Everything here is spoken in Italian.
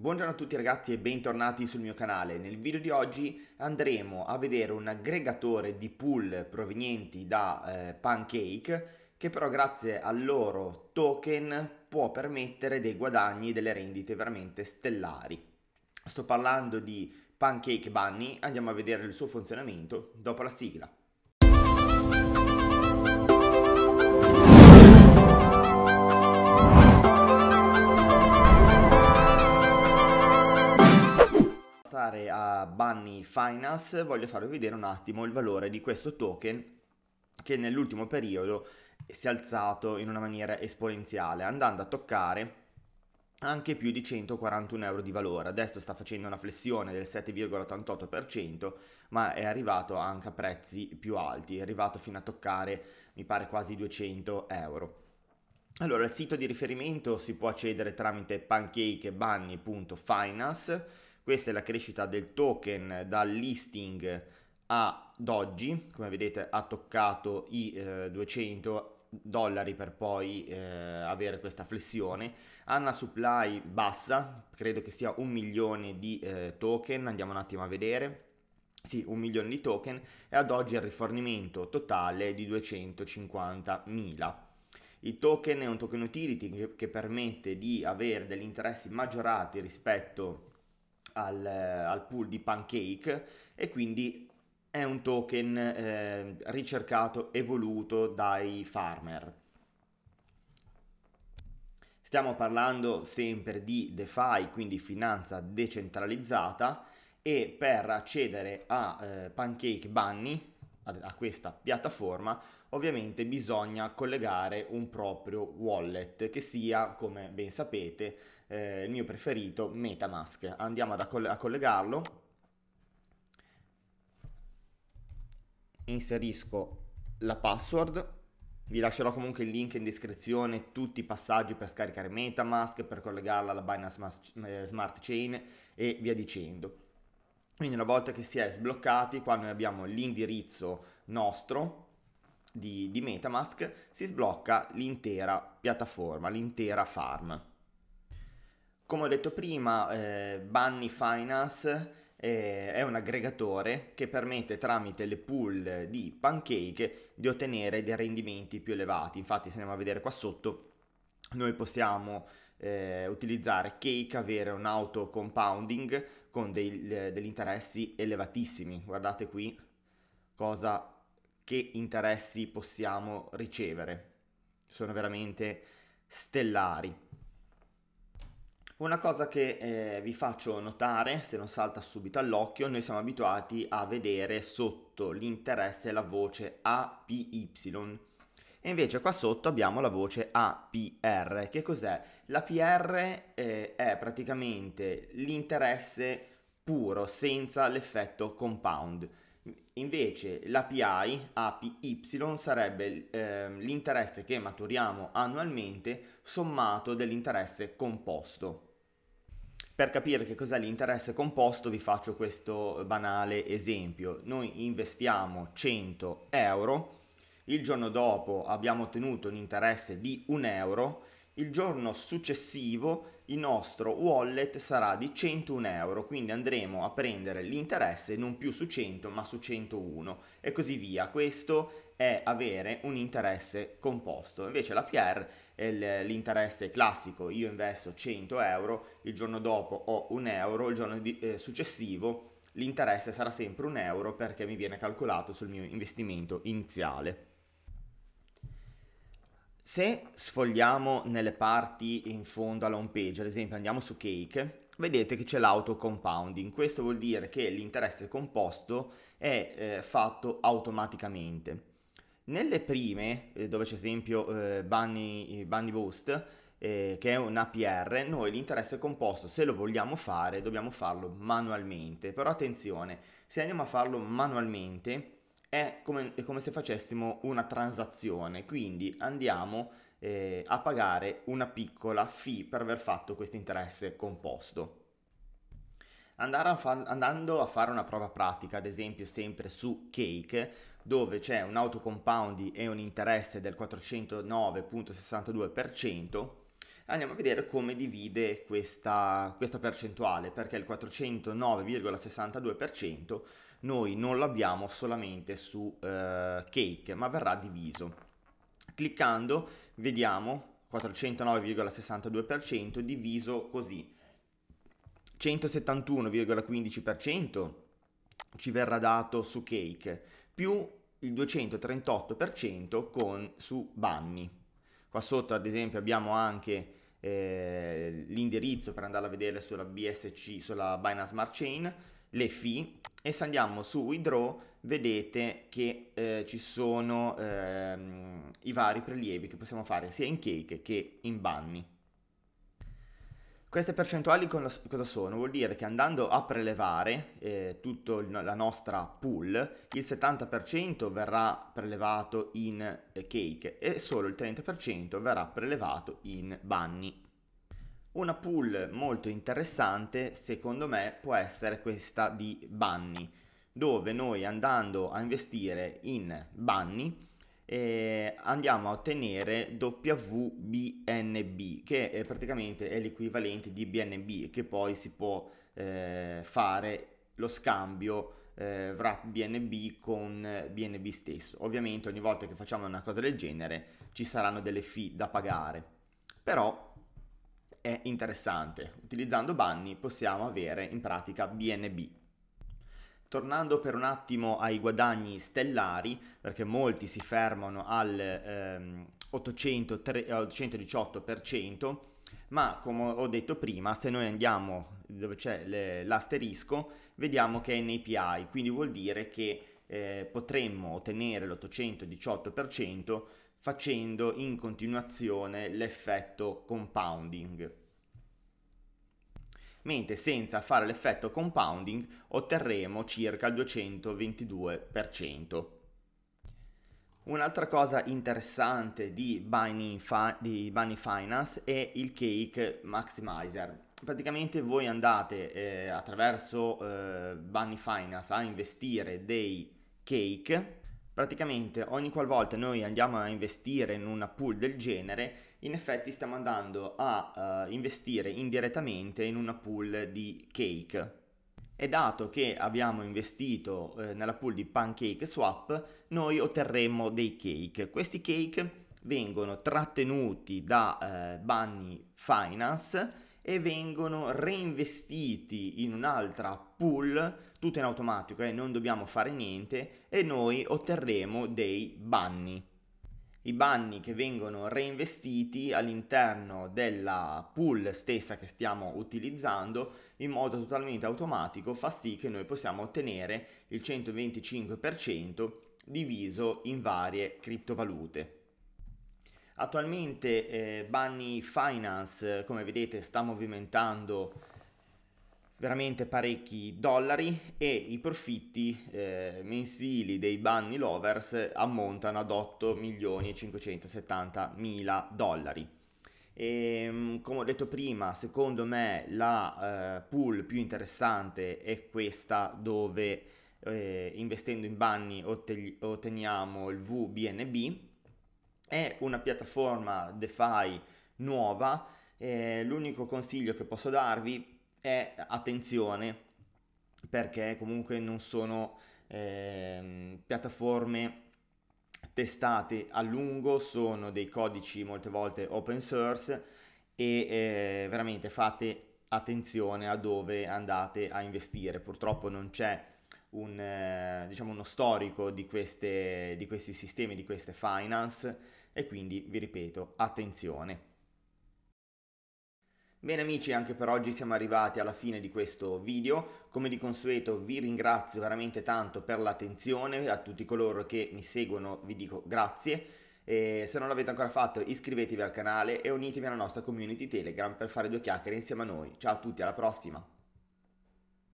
Buongiorno a tutti ragazzi e bentornati sul mio canale. Nel video di oggi andremo a vedere un aggregatore di pool provenienti da Pancake che però grazie al loro token può permettere dei guadagni e delle rendite veramente stellari. Sto parlando di Pancake Bunny, andiamo a vedere il suo funzionamento dopo la sigla. A Bunny Finance voglio farvi vedere un attimo il valore di questo token che nell'ultimo periodo si è alzato in una maniera esponenziale, andando a toccare anche più di 141 euro di valore. Adesso sta facendo una flessione del 7,88%, ma è arrivato anche a prezzi più alti, è arrivato fino a toccare mi pare quasi 200 euro. Allora, il sito di riferimento si può accedere tramite pancakebunny.finance. Questa è la crescita del token dal listing ad oggi. Come vedete ha toccato i $200 per poi avere questa flessione. Ha una supply bassa, credo che sia 1 milione di token, andiamo un attimo a vedere. Sì, 1 milione di token e ad oggi il rifornimento totale di 250.000. Il token è un token utility che permette di avere degli interessi maggiorati rispetto al pool di Pancake e quindi è un token ricercato e voluto dai farmer. Stiamo parlando sempre di DeFi, quindi finanza decentralizzata, e per accedere a Pancake Bunny, a questa piattaforma, ovviamente bisogna collegare un proprio wallet che sia, come ben sapete, il mio preferito, MetaMask. Andiamo a collegarlo, inserisco la password, vi lascerò comunque il link in descrizione, tutti i passaggi per scaricare MetaMask, per collegarla alla Binance Smart Chain e via dicendo. Quindi una volta che si è sbloccati, qua noi abbiamo l'indirizzo nostro di MetaMask, si sblocca l'intera piattaforma, l'intera farm. Come ho detto prima, Bunny Finance è un aggregatore che permette tramite le pool di Pancake di ottenere dei rendimenti più elevati. Infatti se andiamo a vedere qua sotto, noi possiamo utilizzare Cake, avere un auto compounding con degli interessi elevatissimi. Guardate qui che interessi possiamo ricevere. Sono veramente stellari. Una cosa che vi faccio notare, se non salta subito all'occhio, noi siamo abituati a vedere sotto l'interesse la voce APY e invece qua sotto abbiamo la voce APR. Che cos'è? L'APR è praticamente l'interesse puro, senza l'effetto compound. Invece l'API sarebbe l'interesse che maturiamo annualmente sommato dell'interesse composto. Per capire che cos'è l'interesse composto vi faccio questo banale esempio. Noi investiamo 100 euro, il giorno dopo abbiamo ottenuto un interesse di 1 euro, il giorno successivo il nostro wallet sarà di 101 euro, quindi andremo a prendere l'interesse non più su 100 ma su 101 e così via. Questo è avere un interesse composto. Invece l'APR è l'interesse classico, io investo 100 euro, il giorno dopo ho 1 euro, il giorno successivo l'interesse sarà sempre 1 euro perché mi viene calcolato sul mio investimento iniziale. Se sfogliamo nelle parti in fondo alla home page, ad esempio andiamo su Cake, vedete che c'è l'auto compounding. Questo vuol dire che l'interesse composto è fatto automaticamente. Nelle prime, dove c'è esempio Bunny Boost, che è un APR, noi l'interesse composto, se lo vogliamo fare, dobbiamo farlo manualmente. Però attenzione, se andiamo a farlo manualmente, è come se facessimo una transazione, quindi andiamo a pagare una piccola fee per aver fatto questo interesse composto. Andando a fare una prova pratica, ad esempio sempre su Cake, dove c'è un auto compounding e un interesse del 409,62%, Andiamo a vedere come divide questa percentuale, perché il 409,62% noi non l'abbiamo solamente su Cake, ma verrà diviso. Cliccando vediamo 409,62% diviso così: 171,15% ci verrà dato su Cake, più il 238% su Bunny. Qua sotto ad esempio abbiamo anche l'indirizzo per andare a vedere sulla BSC, sulla Binance Smart Chain, le fee, e se andiamo su Withdraw vedete che ci sono i vari prelievi che possiamo fare sia in Cake che in Bunny. Queste percentuali cosa sono? Vuol dire che andando a prelevare tutta la nostra pool, il 70% verrà prelevato in Cake e solo il 30% verrà prelevato in Bunny. Una pool molto interessante secondo me può essere questa di Bunny, dove noi andando a investire in Bunny andiamo a ottenere WBNB, che praticamente è l'equivalente di BNB, che poi si può fare lo scambio VRAT BNB con BNB stesso. Ovviamente ogni volta che facciamo una cosa del genere ci saranno delle fee da pagare, però è interessante. Utilizzando Bunny possiamo avere in pratica BNB. Tornando per un attimo ai guadagni stellari, perché molti si fermano al 818%, ma come ho detto prima, se noi andiamo dove c'è l'asterisco, vediamo che è in API, quindi vuol dire che potremmo ottenere l'818% facendo in continuazione l'effetto compounding. Mentre senza fare l'effetto compounding otterremo circa il 222%. Un'altra cosa interessante di Bunny Finance è il Cake Maximizer. Praticamente voi andate attraverso Bunny Finance a investire dei cake. Praticamente ogni qualvolta noi andiamo a investire in una pool del genere, in effetti stiamo andando a investire indirettamente in una pool di cake. E dato che abbiamo investito nella pool di PancakeSwap, noi otterremo dei cake. Questi cake vengono trattenuti da Bunny Finance e vengono reinvestiti in un'altra pool, tutto in automatico, non dobbiamo fare niente, e noi otterremo dei bunny. I bunny che vengono reinvestiti all'interno della pool stessa che stiamo utilizzando in modo totalmente automatico fa sì che noi possiamo ottenere il 125% diviso in varie criptovalute. Attualmente Bunny Finance, come vedete, sta movimentando veramente parecchi dollari e i profitti mensili dei Bunny Lovers ammontano ad 8.570.000 dollari. E, come ho detto prima, secondo me la pool più interessante è questa dove investendo in Bunny otteniamo il VBNB. È una piattaforma DeFi nuova, l'unico consiglio che posso darvi è attenzione, perché comunque non sono piattaforme testate a lungo, sono dei codici molte volte open source e veramente fate attenzione a dove andate a investire. Purtroppo non c'è uno storico di questi sistemi, di queste finance, e quindi vi ripeto, attenzione. Bene amici, anche per oggi siamo arrivati alla fine di questo video. Come di consueto vi ringrazio veramente tanto per l'attenzione. A tutti coloro che mi seguono vi dico grazie, e se non l'avete ancora fatto iscrivetevi al canale e unitevi alla nostra community Telegram per fare due chiacchiere insieme a noi. Ciao a tutti, alla prossima!